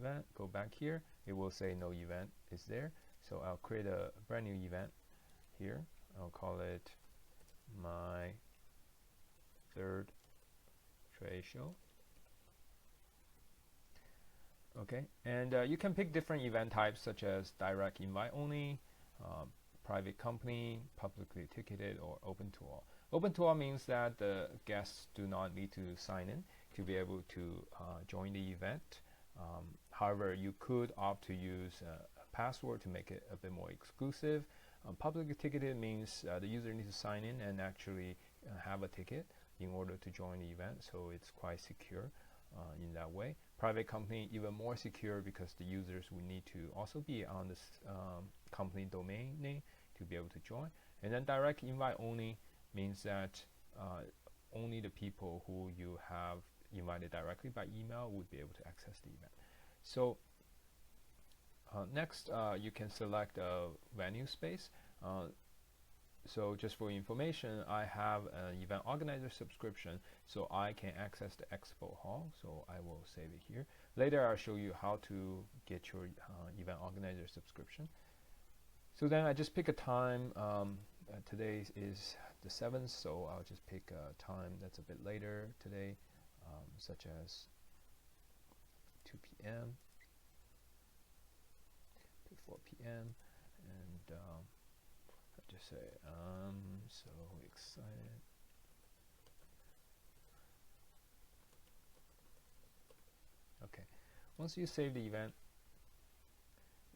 event, go back here, it will say no event is there. So I'll create a brand new event here. I'll call it my third trade show. Okay, and you can pick different event types such as direct invite only, private company, publicly ticketed, or open to all. Open to all means that the guests do not need to sign in to be able to join the event. However, you could opt to use a password to make it a bit more exclusive. Publicly ticketed means the user needs to sign in and actually have a ticket in order to join the event, so it's quite secure in that way. Private company, even more secure because the users will need to also be on this company domain name to be able to join. And then direct invite only means that only the people who you have invited directly by email would be able to access the event. So next, you can select a venue space. So just for information, I have an event organizer subscription, so I can access the expo hall. So I will save it here. Later, I'll show you how to get your event organizer subscription. So then I just pick a time. Today is the 7th, so I'll just pick a time that's a bit later today, such as 2 p.m. to 4 p.m. and I just say I'm so excited. Okay, once you save the event,